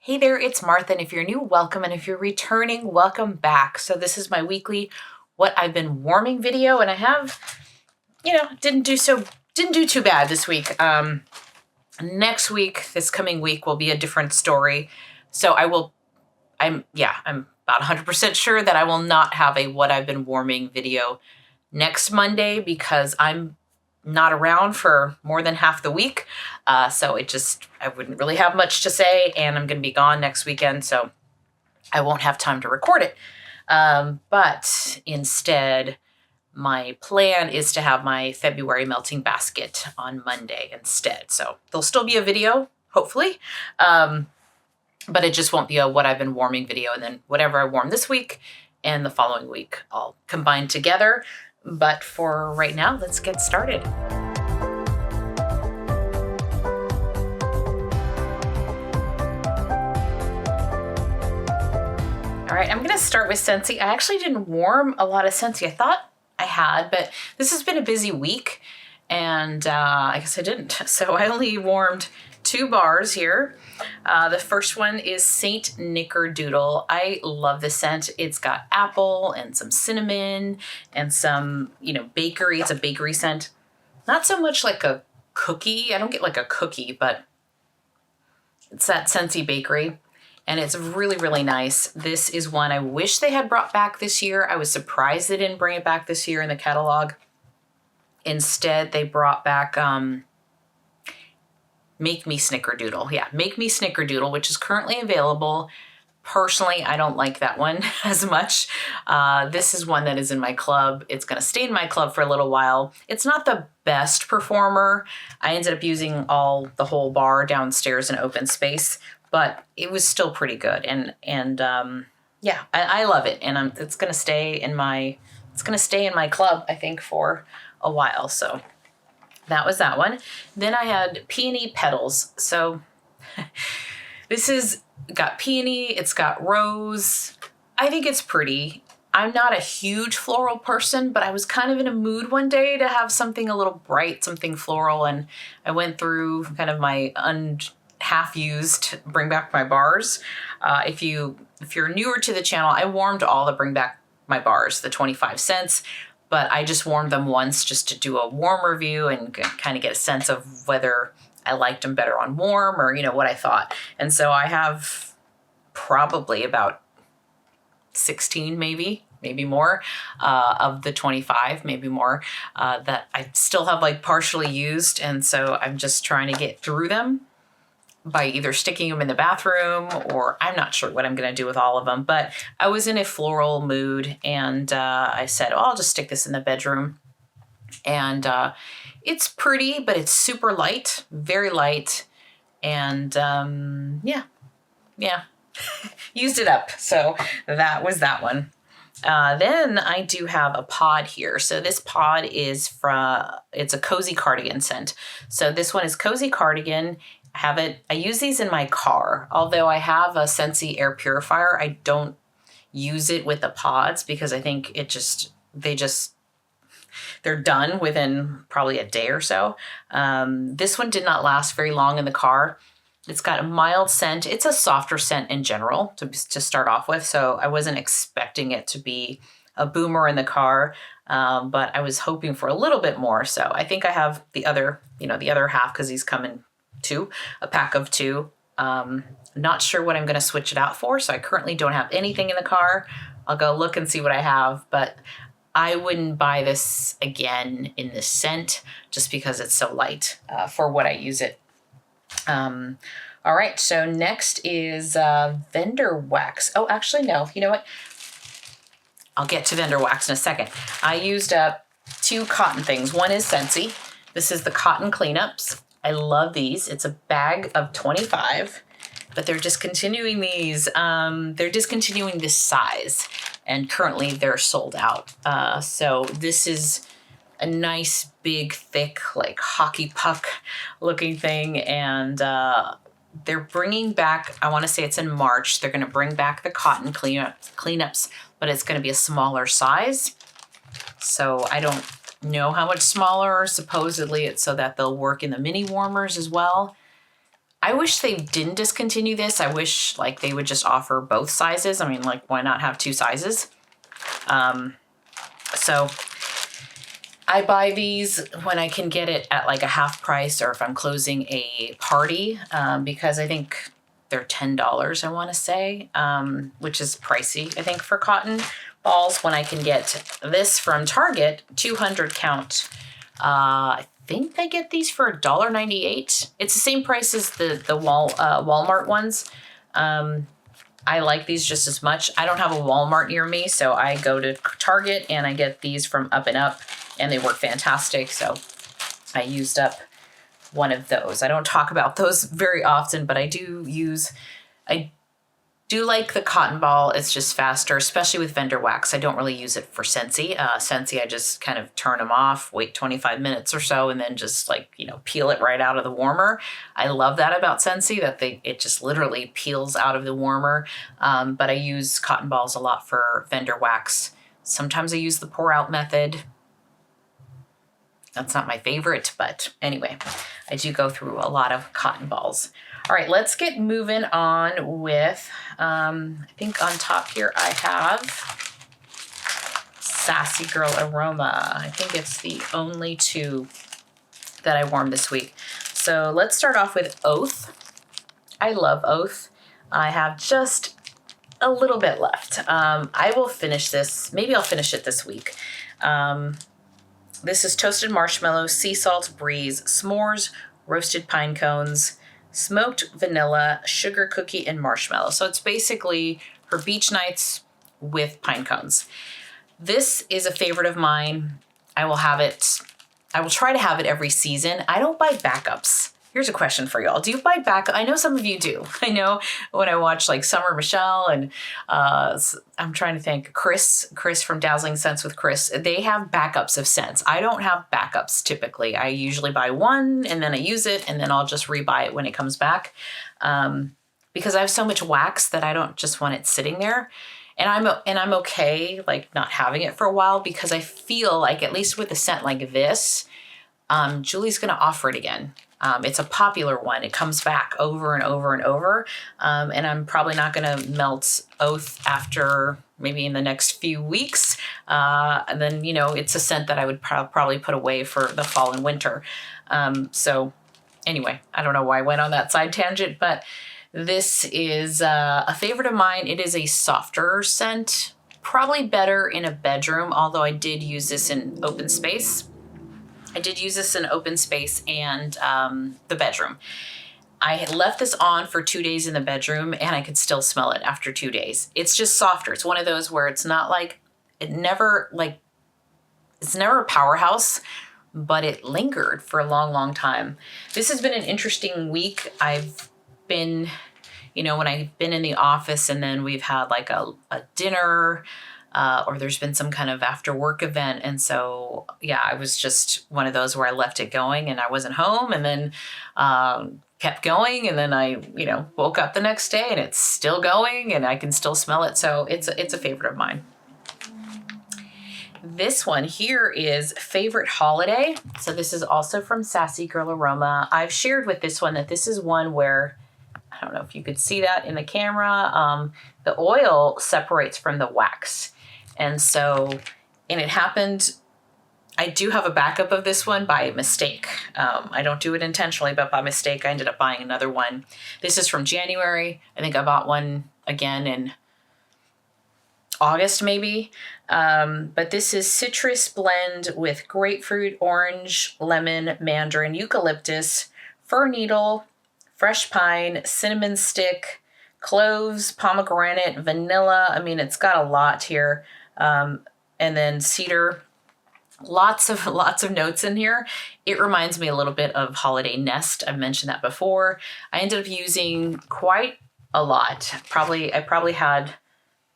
Hey there, it's Martha, and if you're new, welcome, and if you're returning, welcome back. So this is my weekly what I've been warming video, and I have, didn't do too bad this week. Next week, this coming week will be a different story. So I'm about 100% sure that I will not have a what I've been warming video next Monday because I'm not around for more than half the week. So I wouldn't really have much to say, and I'm going to be gone next weekend, so I won't have time to record it. But instead, my plan is to have my February melting basket on Monday instead. So there'll still be a video, hopefully, but it just won't be a what I've been warming video, and then whatever I warm this week and the following week, I'll combine together. But for right now, let's get started. All right, I'm going to start with Scentsy. I actually didn't warm a lot of Scentsy. I thought I had, but this has been a busy week, and I guess I didn't. So I only warmed 2 bars here. The first one is Saint Nickerdoodle. I love this scent. It's got apple and some cinnamon and some, bakery. It's a bakery scent. Not so much like a cookie. I don't get like a cookie, but it's that Scentsy bakery. And it's really, really nice. This is one I wish they had brought back this year. I was surprised they didn't bring it back this year in the catalog. Instead, they brought back Make Me Snickerdoodle. Yeah, Make Me Snickerdoodle, which is currently available. Personally, I don't like that one as much. This is one that is in my club. It's going to stay in my club for a little while. It's not the best performer. I ended up using the whole bar downstairs in open space, but it was still pretty good. And I love it. And it's going to stay in my club, I think, for a while. So that was that one. Then I had Peony Petals. So this is got peony, it's got rose. I think it's pretty. I'm not a huge floral person, but I was kind of in a mood one day to have something a little bright, something floral, and I went through kind of my half-used Bring Back My bars. If you're newer to the channel, I warmed all the Bring Back My bars, the 25 cents. But I just warmed them once just to do a warm review and kind of get a sense of whether I liked them better on warm or, what I thought. And so I have probably about 16, maybe more, of the 25, maybe more, that I still have partially used. And so I'm just trying to get through them by either sticking them in the bathroom, or I'm not sure what I'm going to do with all of them. But I was in a floral mood, and I said, I'll just stick this in the bedroom. And it's pretty, but it's super light, very light. And used it up. So that was that one. Then I do have a pod here. So this pod is it's a Cozy Cardigan scent. So this one is Cozy Cardigan. I use these in my car. Although I have a Scentsy air purifier, I don't use it with the pods because I think they're done within probably a day or so. This one did not last very long in the car. It's got a mild scent. It's a softer scent in general to start off with. So I wasn't expecting it to be a boomer in the car, but I was hoping for a little bit more. So I think I have the other half because these come in a pack of 2. Not sure what I'm going to switch it out for. So I currently don't have anything in the car. I'll go look and see what I have, but I wouldn't buy this again in this scent just because it's so light for what I use it. All right. So next is vendor wax. Oh, actually, no. You know what? I'll get to vendor wax in a second. I used up 2 cotton things. One is Scentsy. This is the cotton cleanups. I love these. It's a bag of 25, but they're discontinuing these. They're discontinuing this size, and currently they're sold out. So this is a nice, big, thick, hockey puck looking thing, and they're bringing back, I want to say it's in March, they're going to bring back the cotton cleanups, but it's going to be a smaller size. So I don't know how much smaller. Supposedly it's so that they'll work in the mini warmers as well. I wish they didn't discontinue this. I wish like they would just offer both sizes. I mean, like why not have 2 sizes? So I buy these when I can get it at like a half price or if I'm closing a party, because I think they're $10, I want to say, which is pricey, I think, for cotton balls. When I can get this from Target, 200 count, I think I get these for $1.98. It's the same price as the Walmart ones. I like these just as much. I don't have a Walmart near me, so I go to Target and I get these from Up and Up, and they work fantastic. So I used up one of those. I don't talk about those very often, but I do like the cotton ball. It's just faster, especially with vendor wax. I don't really use it for Scentsy. Scentsy, I just kind of turn them off, wait 25 minutes or so, and then just like, peel it right out of the warmer. I love that about Scentsy, that it just literally peels out of the warmer. But I use cotton balls a lot for vendor wax. Sometimes I use the pour out method. That's not my favorite, but anyway, I do go through a lot of cotton balls. All right, let's get moving on with, I think on top here I have Sassy Girl Aroma. I think it's the only 2 that I warmed this week. So let's start off with Oath. I love Oath. I have just a little bit left. I will finish this. Maybe I'll finish it this week. This is toasted marshmallow, sea salt, breeze, s'mores, roasted pine cones, smoked vanilla, sugar cookie, and marshmallow. So it's basically her beach nights with pine cones. This is a favorite of mine. I will try to have it every season. I don't buy backups. Here's a question for y'all. Do you buy backup? I know some of you do. I know when I watch like Summer Michelle and I'm trying to think, Chris from Dazzling Scents with Chris, they have backups of scents. I don't have backups typically. I usually buy one and then I use it and then I'll just rebuy it when it comes back, because I have so much wax that I don't just want it sitting there. And I'm okay like not having it for a while, because I feel like at least with a scent like this, Julie's gonna offer it again. It's a popular one. It comes back over and over and over. And I'm probably not going to melt Oath after maybe in the next few weeks. And then, it's a scent that I would probably put away for the fall and winter. So anyway, I don't know why I went on that side tangent, but this is a favorite of mine. It is a softer scent, probably better in a bedroom, although I did use this in open space. I did use this in open space and the bedroom. I had left this on for 2 days in the bedroom and I could still smell it after 2 days. It's just softer. It's one of those where it's not like, it's never a powerhouse, but it lingered for a long, long time. This has been an interesting week. I've been, when I've been in the office and then we've had like a dinner, or there's been some kind of after work event. And so, yeah, I was just one of those where I left it going and I wasn't home and then kept going. And then I, woke up the next day and it's still going and I can still smell it. So it's a favorite of mine. This one here is Favorite Holiday. So this is also from Sassy Girl Aroma. I've shared with this one that this is one where, I don't know if you could see that in the camera, the oil separates from the wax. And it happened, I do have a backup of this one by mistake. I don't do it intentionally, but by mistake, I ended up buying another one. This is from January. I think I bought one again in August maybe. But this is citrus blend with grapefruit, orange, lemon, mandarin, eucalyptus, fir needle, fresh pine, cinnamon stick, cloves, pomegranate, vanilla. I mean, it's got a lot here. And then cedar, lots of notes in here. It reminds me a little bit of Holiday Nest. I've mentioned that before. I ended up using quite a lot. I probably had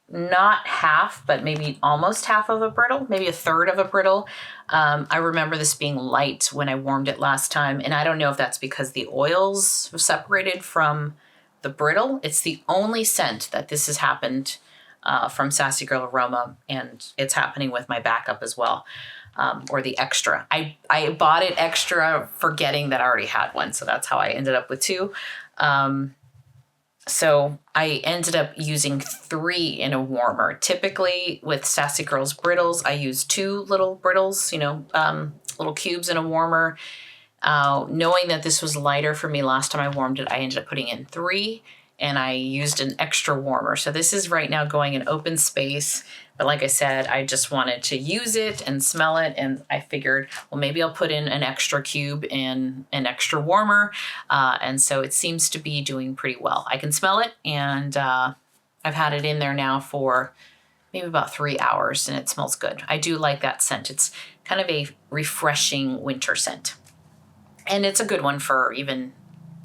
not half, but maybe almost half of a brittle, maybe a third of a brittle. I remember this being light when I warmed it last time. And I don't know if that's because the oils were separated from the brittle. It's the only scent that this has happened from Sassy Girl Aroma, and it's happening with my backup as well, or the extra. I bought it extra forgetting that I already had one, so that's how I ended up with 2. So I ended up using 3 in a warmer. Typically with Sassy Girls Brittles, I use 2 little brittles, little cubes in a warmer. Knowing that this was lighter for me last time I warmed it, I ended up putting in 3, and I used an extra warmer. So this is right now going in open space. But like I said, I just wanted to use it and smell it. And I figured, well, maybe I'll put in an extra cube and an extra warmer. And so it seems to be doing pretty well. I can smell it, and I've had it in there now for maybe about 3 hours, and it smells good. I do like that scent. It's kind of a refreshing winter scent. And it's a good one for even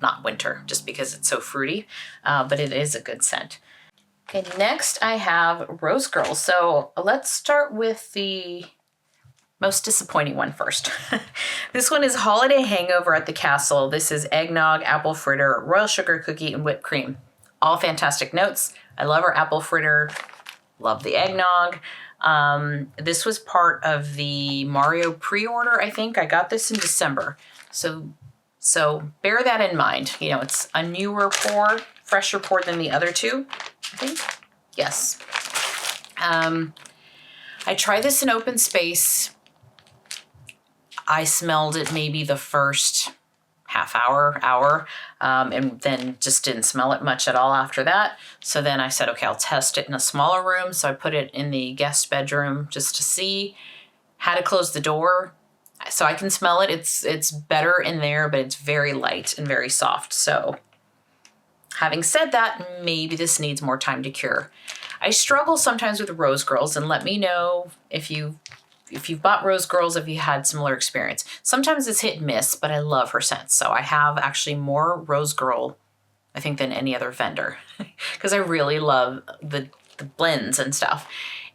not winter, just because it's so fruity, but it is a good scent. Okay, next I have Rose Girls. So let's start with the most disappointing one first. This one is Holiday Hangover at the Castle. This is eggnog, apple fritter, royal sugar cookie, and whipped cream. All fantastic notes. I love our apple fritter, love the eggnog. This was part of the Mario pre-order, I think. I got this in December. So bear that in mind. It's a newer pour, fresher pour than the other 2, I think. Yes. I tried this in open space. I smelled it maybe the first half hour, and then just didn't smell it much at all after that. So then I said, okay, I'll test it in a smaller room. So I put it in the guest bedroom just to see. Had to close the door so I can smell it. It's better in there, but it's very light and very soft. So having said that, maybe this needs more time to cure. I struggle sometimes with Rose Girls, and let me know if you've bought Rose Girls, if you had similar experience. Sometimes it's hit and miss, but I love her scents. So I have actually more Rose Girl, I think, than any other vendor because I really love the blends and stuff.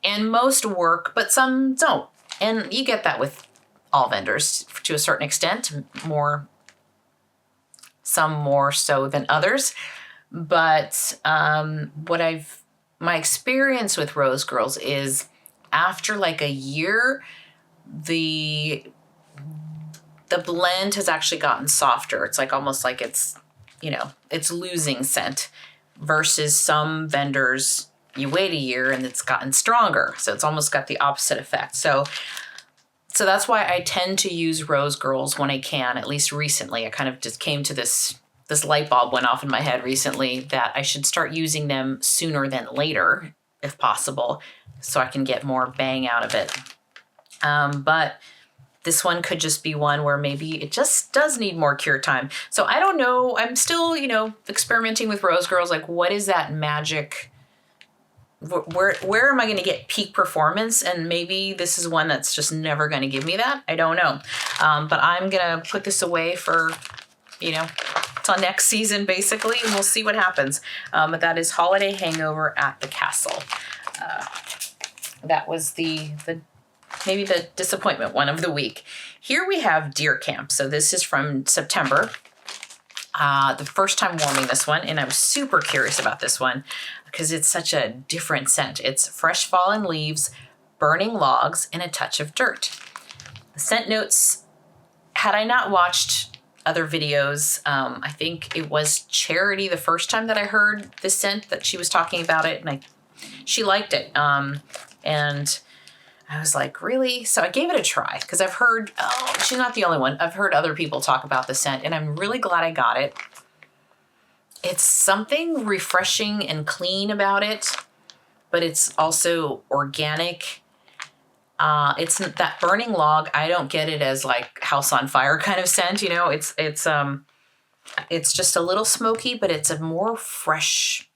And most work, but some don't. And you get that with all vendors to a certain extent, some more so than others. But my experience with Rose Girls is after like a year, the blend has actually gotten softer. It's like almost like it's losing scent, versus some vendors, you wait a year and it's gotten stronger. So it's almost got the opposite effect. So that's why I tend to use Rose Girls when I can, at least recently. I kind of just came to this light bulb went off in my head recently that I should start using them sooner than later, if possible, so I can get more bang out of it. But this one could just be one where maybe it just does need more cure time. So I don't know. I'm still, experimenting with Rose Girls. Like, what is that magic? Where am I going to get peak performance? And maybe this is one that's just never going to give me that. I don't know. But I'm going to put this away for, till next season, basically, and we'll see what happens. But that is Holiday Hangover at the Castle. That was maybe the disappointment one of the week. Here we have Deer Camp. So this is from September. The first time warming this one, and I was super curious about this one because it's such a different scent. It's fresh fallen leaves, burning logs, and a touch of dirt. The scent notes, had I not watched other videos, I think it was Charity the first time that I heard this scent that she was talking about it, and she liked it. And I was like, really? So I gave it a try because I've heard, she's not the only one. I've heard other people talk about the scent, and I'm really glad I got it. It's something refreshing and clean about it, but it's also organic. It's that burning log. I don't get it as like house on fire kind of scent. It's just a little smoky, but it's a more fresh,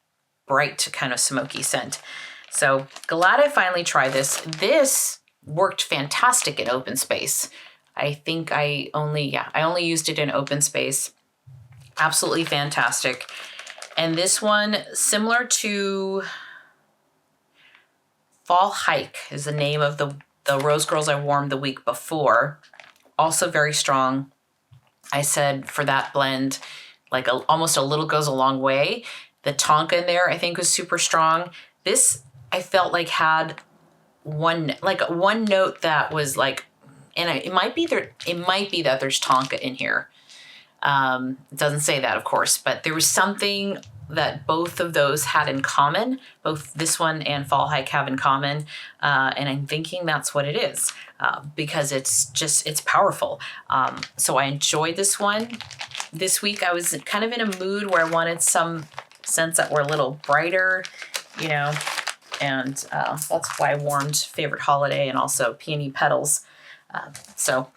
bright kind of smoky scent. So glad I finally tried this. This worked fantastic in open space. I think I only used it in open space. Absolutely fantastic. And this one, similar to Fall Hike is the name of the Rose Girls I warmed the week before. Also very strong. I said for that blend, like almost a little goes a long way. The tonka in there, I think, was super strong. This, I felt like had one note that was like, and it might be that there's tonka in here. It doesn't say that, of course, but there was something that both of those had in common. Both this one and Fall Hike have in common. And I'm thinking that's what it is, because it's powerful. So I enjoyed this one. This week I was kind of in a mood where I wanted some scents that were a little brighter, you know, and that's why I warmed Favorite Holiday and also Peony Petals. So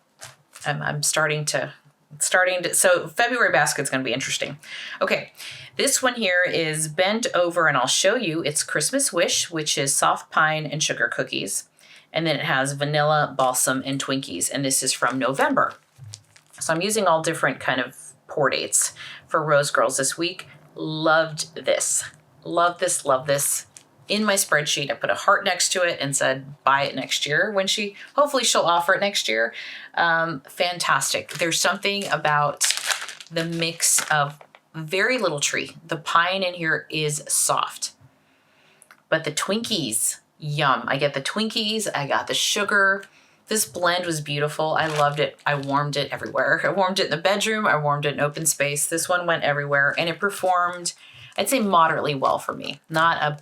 I'm starting to, so February basket's going to be interesting. Okay. This one here is Bend Over and I'll Show You. It's Christmas Wish, which is soft pine and sugar cookies. And then it has vanilla, balsam, and Twinkies. And this is from November. So I'm using all different kind of pour dates for Rose Girls this week. Loved this. Love this, love this. In my spreadsheet, I put a heart next to it and said, buy it next year when hopefully she'll offer it next year. Fantastic. There's something about the mix of very little tree. The pine in here is soft, but the Twinkies, yum. I get the Twinkies. I got the sugar. This blend was beautiful. I loved it. I warmed it everywhere. I warmed it in the bedroom. I warmed it in open space. This one went everywhere and it performed, I'd say moderately well for me. Not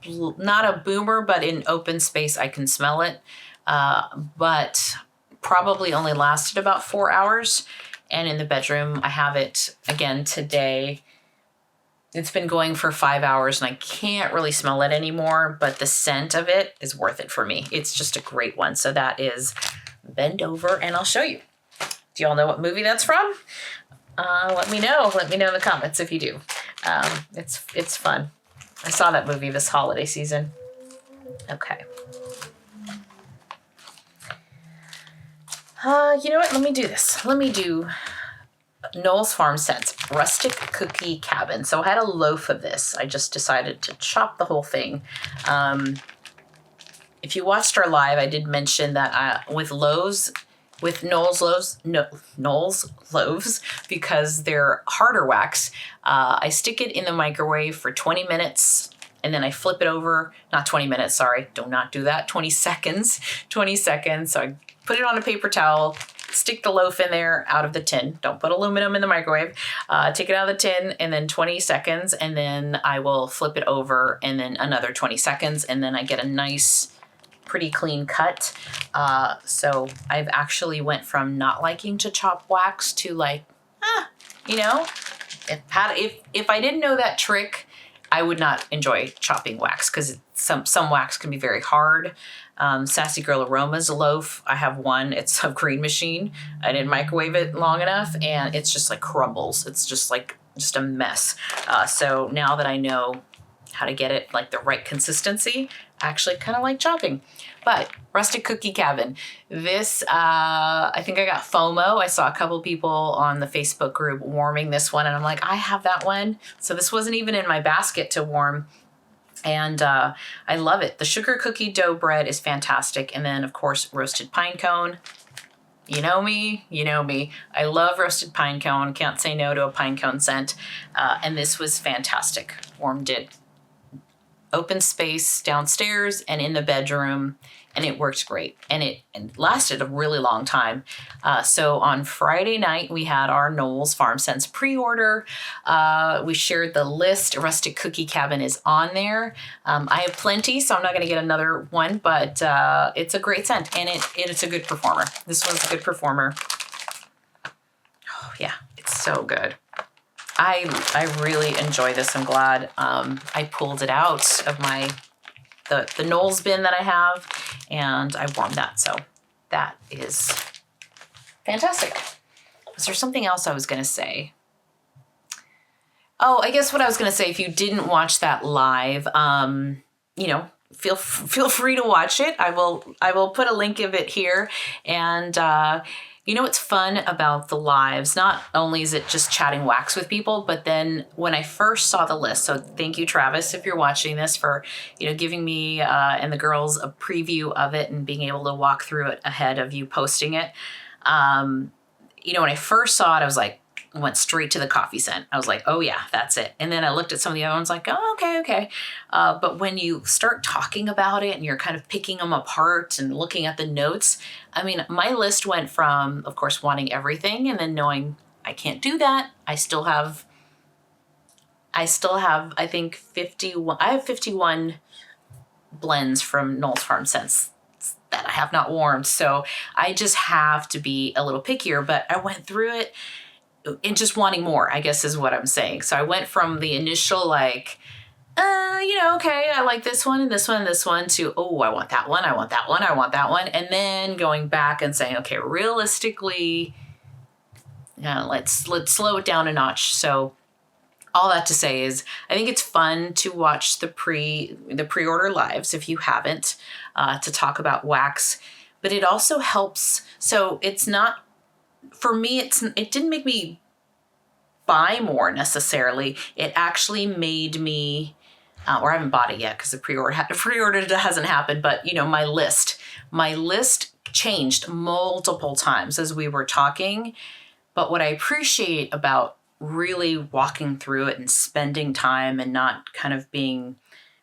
a boomer, but in open space, I can smell it. But probably only lasted about 4 hours. And in the bedroom, I have it again today. It's been going for 5 hours and I can't really smell it anymore, but the scent of it is worth it for me. It's just a great one. So that is Bend Over and I'll Show You. Do y'all know what movie that's from? Let me know. Let me know in the comments if you do. It's fun. I saw that movie this holiday season. Okay. You know what? Let me do this. Let me do Knowles Farm Scents Rustic Cookie Cabin. So I had a loaf of this. I just decided to chop the whole thing. If you watched our live, I did mention that with Knowles loaves, because they're harder wax, I stick it in the microwave for 20 minutes and then I flip it over. Not 20 minutes, sorry. Do not do that. 20 seconds. 20 seconds. So I put it on a paper towel, stick the loaf in there out of the tin. Don't put aluminum in the microwave. Take it out of the tin and then 20 seconds. And then I will flip it over and then another 20 seconds. And then I get a nice, pretty clean cut. So I've actually went from not liking to chop wax to like, you know, if I didn't know that trick, I would not enjoy chopping wax because some wax can be very hard. Sassy Girl Aroma's loaf, I have one. It's a green machine. I didn't microwave it long enough and it's just like crumbles. It's just a mess. So now that I know how to get it like the right consistency, I actually kind of like chopping. But Rustic Cookie Cabin, this, I think I got FOMO. I saw a couple people on the Facebook group warming this one and I'm like, I have that one. So this wasn't even in my basket to warm. And I love it. The sugar cookie dough bread is fantastic. And then of course, roasted pine cone. You know me, you know me. I love roasted pine cone. Can't say no to a pine cone scent. And this was fantastic. Warmed it open space downstairs and in the bedroom, and it worked great. And it lasted a really long time. So on Friday night, we had our Knowles Farm Scents pre-order. We shared the list. Rustic Cookie Cabin is on there. I have plenty, so I'm not gonna get another one, but it's a great scent and it's a good performer. This one's a good performer. Oh yeah, it's so good. I really enjoy this. I'm glad I pulled it out of the Knowles bin that I have and I warmed that. So that is fantastic. Was there something else I was going to say? Oh, I guess what I was going to say, if you didn't watch that live, you know, feel free to watch it. I will put a link of it here. And, you know what's fun about the lives? Not only is it just chatting wax with people, but then when I first saw the list, so thank you, Travis, if you're watching this, for, you know, giving me and the girls a preview of it and being able to walk through it ahead of you posting it. You know, when I first saw it, I was like, went straight to the coffee scent. I was like, oh yeah, that's it. And then I looked at some of the other ones like, oh, okay. But when you start talking about it and you're kind of picking them apart and looking at the notes, I mean, my list went from, of course, wanting everything and then knowing I can't do that. I still have, I think 51, I have 51 blends from Knowles Farm Scents that I have not warmed. So I just have to be a little pickier, but I went through it and just wanting more, I guess is what I'm saying. So I went from the initial like, okay, I like this one and this one and this one to, oh, I want that one, I want that one, I want that one. And then going back and saying, okay, realistically, let's slow it down a notch. So all that to say is I think it's fun to watch the pre-order lives if you haven't, to talk about wax, but it also helps. So it's not, for me, it didn't make me buy more necessarily. It actually made me, or I haven't bought it yet because the pre-order hasn't happened, but my list changed multiple times as we were talking. But what I appreciate about really walking through it and spending time and not kind of being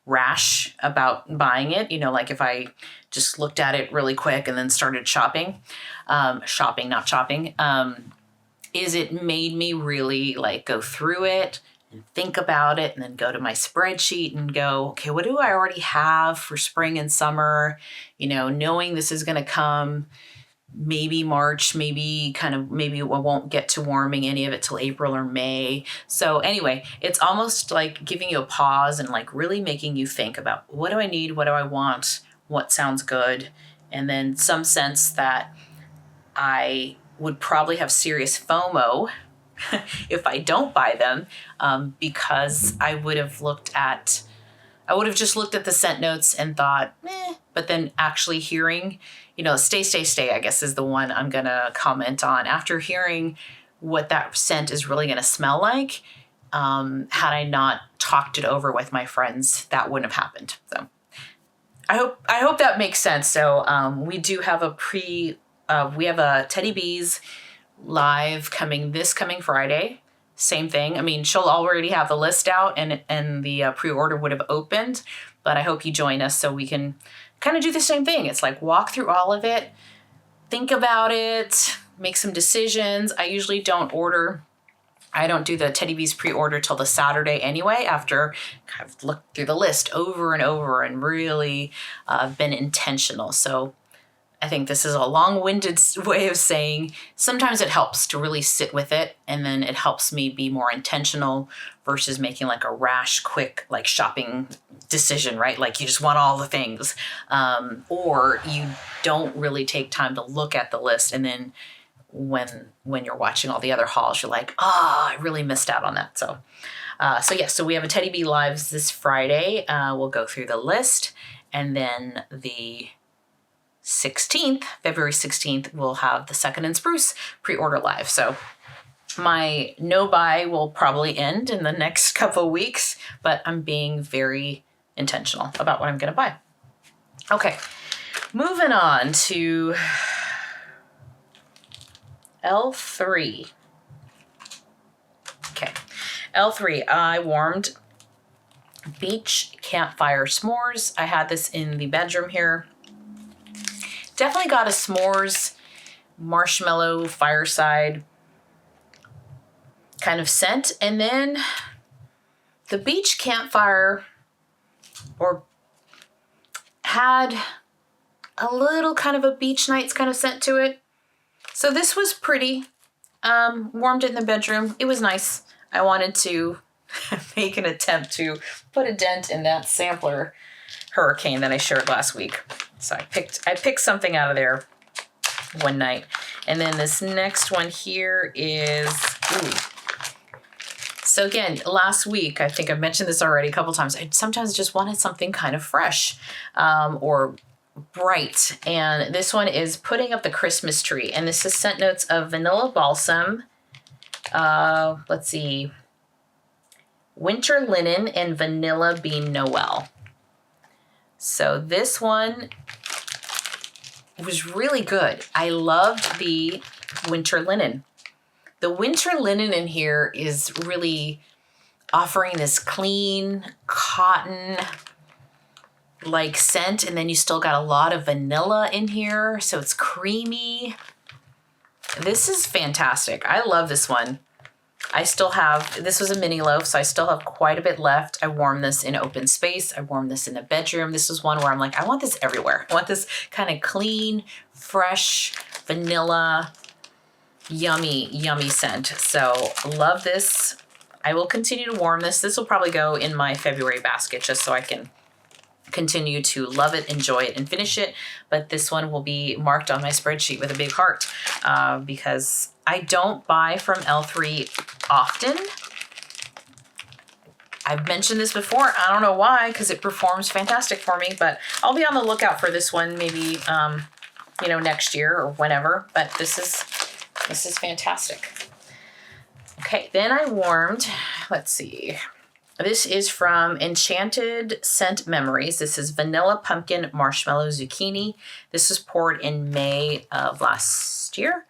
rash about buying it, like if I just looked at it really quick and then started shopping, not shopping, is it made me really like go through it and think about it and then go to my spreadsheet and go, okay, what do I already have for spring and summer? Knowing this is going to come maybe March, maybe I won't get to warming any of it till April or May. So anyway, it's almost like giving you a pause and like really making you think about what do I need? What do I want? What sounds good? And then some sense that I would probably have serious FOMO if I don't buy them, because I would have just looked at the scent notes and thought, but then actually hearing, stay, I guess is the one I'm going to comment on. After hearing what that scent is really going to smell like, had I not talked it over with my friends, that wouldn't have happened. So I hope that makes sense. So we do have we have a Teddy Bees live coming Friday. Same thing. I mean, she'll already have the list out and the pre-order would have opened, but I hope you join us so we can kind of do the same thing. It's like walk through all of it, think about it, make some decisions. I usually don't do the Teddy Bees pre-order till the Saturday anyway, after kind of looked through the list over and over and really been intentional. So I think this is a long-winded way of saying sometimes it helps to really sit with it, and then it helps me be more intentional versus making like a rash, quick, like shopping decision, right? Like you just want all the things, or you don't really take time to look at the list, and then when you're watching all the other hauls, you're like, I really missed out on that. So we have a Teddy Bee Lives this Friday. We'll go through the list, and then the February 16th, we'll have the Second and Spruce pre-order live. So my no buy will probably end in the next couple of weeks, but I'm being very intentional about what I'm going to buy. Okay, moving on to L3. Okay, L3, I warmed Beach Campfire S'mores. I had this in the bedroom here. Definitely got a s'mores, marshmallow, fireside kind of scent. And then the beach campfire had a little kind of a beach nights kind of scent to it. So this was pretty. Warmed it in the bedroom. It was nice. I wanted to make an attempt to put a dent in that sampler hurricane that I shared last week. So I picked something out of there one night. And then this next one here is, so again, last week, I think I've mentioned this already a couple times, I sometimes just wanted something kind of fresh or bright. And this one is Putting Up the Christmas Tree. And this is scent notes of vanilla balsam. Let's see. Winter linen and vanilla bean Noel. So this one was really good. I loved the winter linen. The winter linen in here is really offering this clean cotton like scent, and then you still got a lot of vanilla in here, so it's creamy. This is fantastic. I love this one. I still have, this was a mini loaf, so I still have quite a bit left. I warmed this in open space. I warmed this in the bedroom. This is one where I'm like, I want this everywhere. I want this kind of clean, fresh, vanilla, yummy, yummy scent. So love this. I will continue to warm this. This will probably go in my February basket just so I can continue to love it, enjoy it, and finish it. But this one will be marked on my spreadsheet with a big heart because I don't buy from L3 often. I've mentioned this before. I don't know why, because it performs fantastic for me, but I'll be on the lookout for this one maybe, you know, next year or whenever. But this is fantastic. Okay, then I warmed, let's see. This is from Enchanted Scent Memories. This is Vanilla Pumpkin Marshmallow Zucchini. This was poured in May of last year.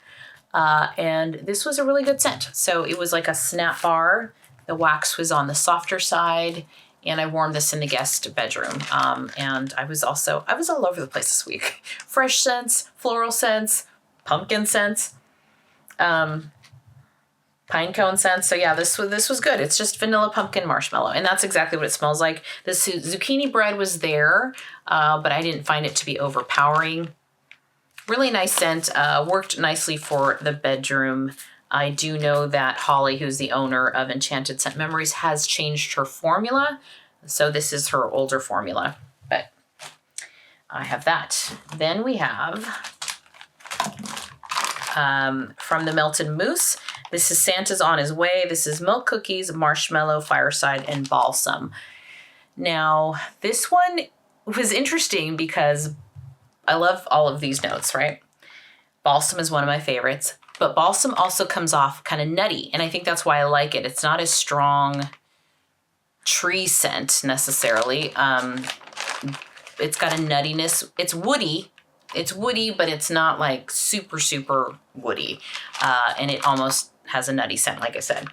And this was a really good scent. So it was like a snap bar. The wax was on the softer side. And I warmed this in the guest bedroom. And I was all over the place this week. Fresh scents, floral scents, pumpkin scents. Pine cone scent. So yeah, this was good. It's just vanilla pumpkin marshmallow. And that's exactly what it smells like. The zucchini bread was there, but I didn't find it to be overpowering. Really nice scent. Worked nicely for the bedroom. I do know that Holly, who's the owner of Enchanted Scent Memories, has changed her formula. So this is her older formula, but I have that. Then we have from the Melted Mousse. This is Santa's on His Way. This is milk cookies, marshmallow, fireside, and balsam. Now, this one was interesting because I love all of these notes, right? Balsam is one of my favorites, but balsam also comes off kind of nutty, and I think that's why I like it. It's not a strong tree scent necessarily. It's got a nuttiness. It's woody. It's woody, but it's not like super, super woody. And it almost has a nutty scent, like I said.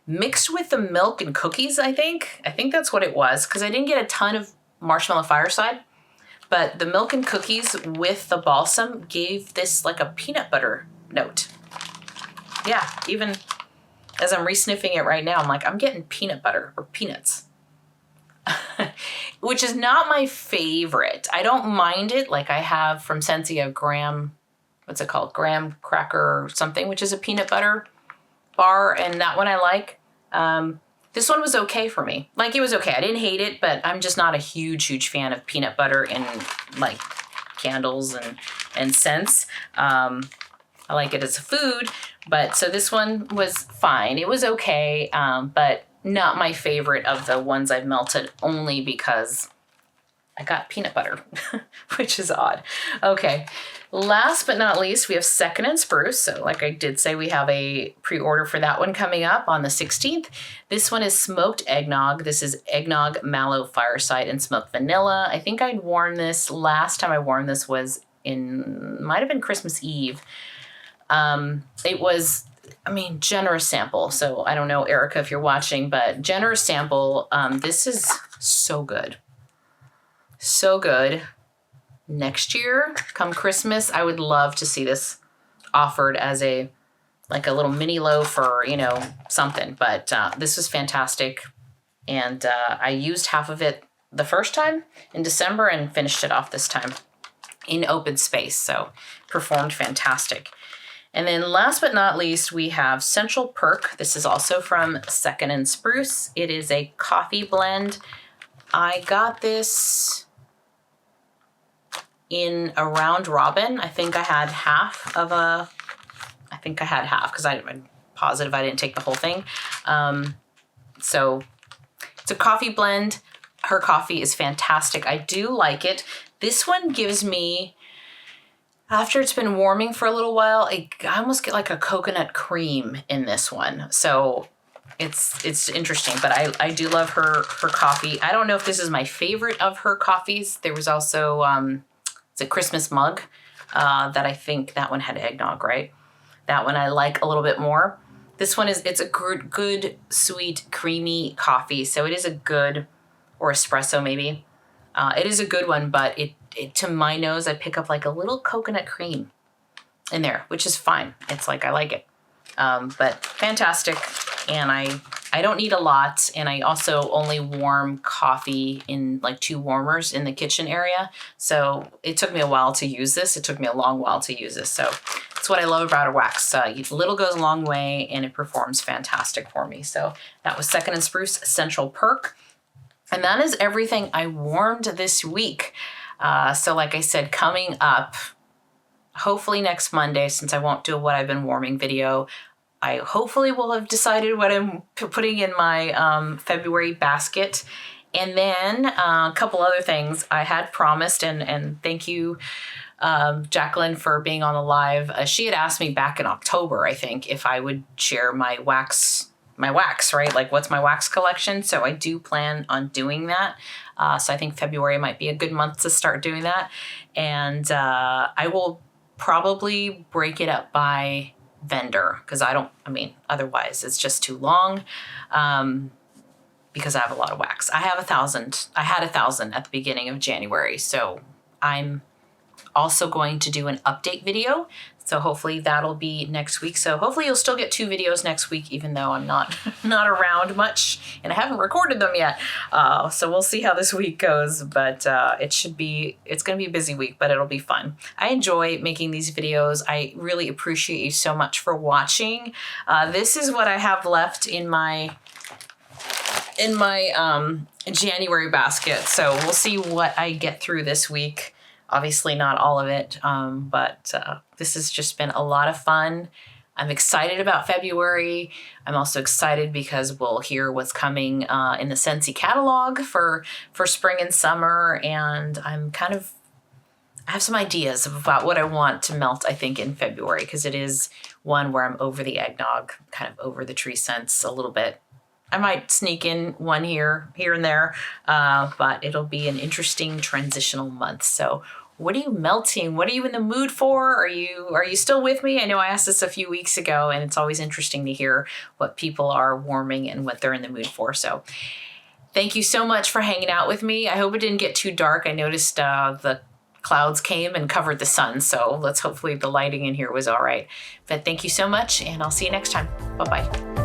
Mixed with the milk and cookies, I think. I think that's what it was, because I didn't get a ton of marshmallow fireside, but the milk and cookies with the balsam gave this like a peanut butter note. Yeah, even as I'm re-sniffing it right now, I'm like, I'm getting peanut butter or peanuts. Which is not my favorite. I don't mind it. Like I have from Scentsy a graham cracker or something, which is a peanut butter bar, and that one I like. This one was okay for me. Like it was okay. I didn't hate it, but I'm just not a huge fan of peanut butter in like candles and scents. I like it as a food, but so this one was fine. It was okay, but not my favorite of the ones I've melted, only because I got peanut butter, which is odd. Okay, last but not least, we have Second and Spruce. So like I did say, we have a pre-order for that one coming up on the 16th. This one is Smoked Eggnog. This is Eggnog, Mallow, Fireside, and Smoked Vanilla. I think I'd worn this, last time I worn this was might have been Christmas Eve. It was, I mean, generous sample. So I don't know, Erica, if you're watching, but generous sample. This is so good. So good. Next year, come Christmas, I would love to see this offered as a little mini loaf or, you know, something. But this was fantastic. And I used half of it the first time in December and finished it off this time in open space. So performed fantastic. And then last but not least, we have Central Perk. This is also from Second and Spruce. It is a coffee blend. I got this in a round robin. I think I had half because I'm positive I didn't take the whole thing. So it's a coffee blend. Her coffee is fantastic. I do like it. This one gives me, after it's been warming for a little while, I almost get like a coconut cream in this one. So it's interesting, but I do love her coffee. I don't know if this is my favorite of her coffees. There was also, it's a Christmas mug that I think that one had eggnog, right? That one I like a little bit more. This one it's a good, sweet, creamy coffee. So it is a good, or espresso maybe. It is a good one, but it to my nose, I pick up like a little coconut cream. in there, which is fine. It's like, I like it. But fantastic. And I don't need a lot. And I also only warm coffee in like 2 warmers in the kitchen area. So it took me a while to use this. It took me a long while to use this. So that's what I love about a wax. Little goes a long way, and it performs fantastic for me. So that was Second & Spruce Essential Perk. And that is everything I warmed this week. So like I said, coming up, hopefully next Monday, since I won't do a what I've been warming video, I hopefully will have decided what I'm putting in my February basket. And then a couple other things I had promised, and thank you, Jacqueline, for being on the live. She had asked me back in October, I think, if I would share my wax, right? Like, what's my wax collection? So I do plan on doing that. So I think February might be a good month to start doing that. And I will probably break it up by vendor, because otherwise it's just too long, because I have a lot of wax. I had 1,000 at the beginning of January. So I'm also going to do an update video. So hopefully that'll be next week. So hopefully you'll still get 2 videos next week, even though I'm not around much and I haven't recorded them yet. So we'll see how this week goes, but it's going to be a busy week, but it'll be fun. I enjoy making these videos. I really appreciate you so much for watching. This is what I have left in my January basket. So we'll see what I get through this week. Obviously not all of it, but this has just been a lot of fun. I'm excited about February. I'm also excited because we'll hear what's coming in the Scentsy catalog for spring and summer. And I have some ideas about what I want to melt, I think, in February, because it is one where I'm over the eggnog, kind of over the tree scents a little bit. I might sneak in one here and there, but it'll be an interesting transitional month. So what are you melting? What are you in the mood for? Are you still with me? I know I asked this a few weeks ago, and it's always interesting to hear what people are warming and what they're in the mood for. So thank you so much for hanging out with me. I hope it didn't get too dark. I noticed the clouds came and covered the sun. So hopefully the lighting in here was all right. But thank you so much, and I'll see you next time. Bye-bye.